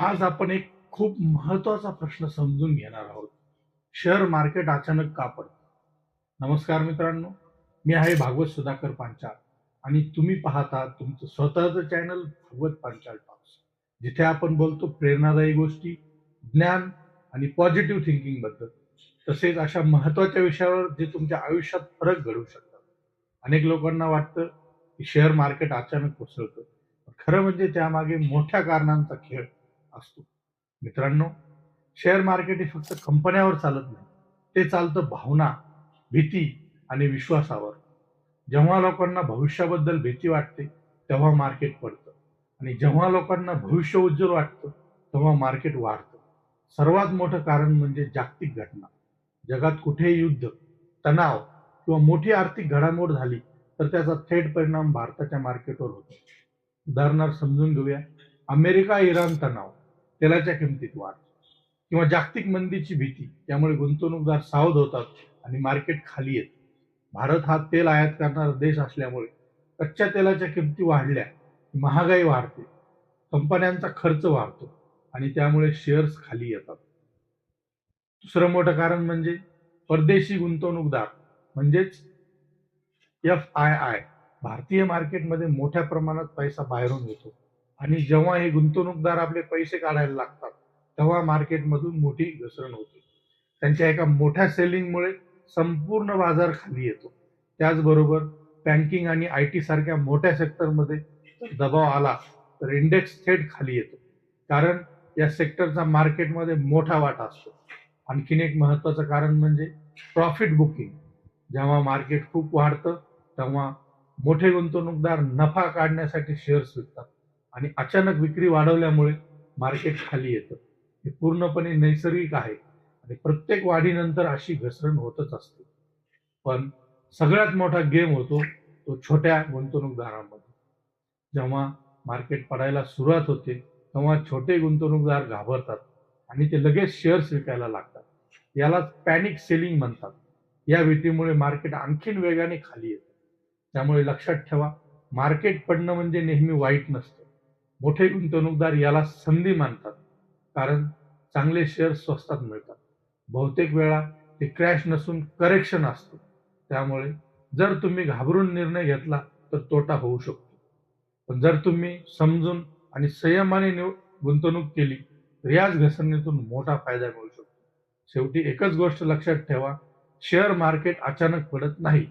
आज आपण एक खूप महत्वाचा प्रश्न समजून घेणार आहोत. शेअर मार्केट अचानक का पडतं? नमस्कार मित्रांनो, मी आहे भागवत सुधाकर पांचाळ आणि तुम्ही पाहता तुमचं स्वतःचं चॅनल भागवत पांचाळ टॉक्स. जिथे आपण बोलतो प्रेरणादायी गोष्टी, ज्ञान आणि पॉझिटिव्ह थिंकिंग बद्दल. तसेच अशा महत्वाच्या विषयावर जे तुमच्या आयुष्यात फरक घडवू शकतात. अनेक लोकांना वाटतं की शेअर मार्केट अचानक कोसळतं. पण खरं म्हणजे त्यामागे मोठ्या कारणांचा खेळ असतो. मित्रांनो, शेअर मार्केट हे फक्त कंपन्यावर चालत नाही. ते चालतं भावना, भीती आणि विश्वासावर. जेव्हा लोकांना भविष्याबद्दल भीती वाटते, तेव्हा मार्केट पडतं आणि जेव्हा लोकांना भविष्य उज्ज्वल वाटतं, तेव्हा मार्केट वाढतं. सर्वात मोठं कारण म्हणजे जागतिक घटना. जगात कुठेही युद्ध, तणाव किंवा मोठी आर्थिक घडामोड झाली, तर त्याचा थेट परिणाम भारताच्या मार्केटवर होतो. उदाहरणार्थ समजून घेऊया. अमेरिका इराण तणाव, तेलाच्या किमतीत वाढ किंवा जागतिक मंदीची भीती, त्यामुळे गुंतवणूकदार सावध होतात आणि मार्केट खाली येते. भारत हा तेल आयात करणारा देश असल्यामुळे कच्च्या तेलाच्या किमती वाढल्या की महागाई वाढते, कंपन्यांचा खर्च वाढतो आणि त्यामुळे शेअर्स खाली येतात. दुसरं मोठं कारण म्हणजे परदेशी गुंतवणूकदार म्हणजेच FII. भारतीय मार्केटमध्ये मोठ्या प्रमाणात पैसा बाहेरून येतो आणि जेव्हा हे गुंतवणूकदार आपले पैसे काढायला लागतात, तेव्हा मार्केटमधून मोठी घसरण होते. त्यांच्या एका मोठ्या सेलिंगमुळे संपूर्ण बाजार खाली येतो. त्याचबरोबर बँकिंग आणि IT सारख्या मोठ्या सेक्टरमध्ये जर दबाव आला तर इंडेक्स थेट खाली येतो. कारण या सेक्टरचा मार्केटमध्ये मोठा वाटा असतो. आणखीन एक महत्वाचं कारण म्हणजे प्रॉफिट बुकिंग. जेव्हा मार्केट खूप वाढतं, तेव्हा मोठे गुंतवणूकदार नफा काढण्यासाठी शेअर्स विकतात आणि अचानक विक्री वाढवल्यामुळे मार्केट खाली येतं. हे पूर्णपणे नैसर्गिक आहे आणि प्रत्येक वाढीनंतर अशी घसरण होतच असते. पण सगळ्यात मोठा गेम होतो तो छोट्या गुंतवणूकदारांमध्ये. जेव्हा मार्केट पडायला सुरुवात होते, तेव्हा छोटे गुंतवणूकदार घाबरतात आणि ते लगेच शेअर्स विकायला लागतात. यालाच पॅनिक सेलिंग म्हणतात. या भीतीमुळे मार्केट आणखीन वेगाने खाली येतं. त्यामुळे लक्षात ठेवा, मार्केट पडणं म्हणजे नेहमी वाईट नसतं. मोठे गुंतवणूकदार याला संधी मानतात, कारण चांगले शेअर्स स्वस्तात मिळतात. बहुतेक वेळा ते क्रॅश नसून करेक्शन असतं. त्यामुळे जर तुम्ही घाबरून निर्णय घेतला तर तोटा होऊ शकतो. पण जर तुम्ही समजून आणि संयमाने गुंतवणूक केली तर याच घसरणीतून मोठा फायदा मिळू शकतो. शेवटी एकच गोष्ट लक्षात ठेवा, शेअर मार्केट अचानक पडत नाही.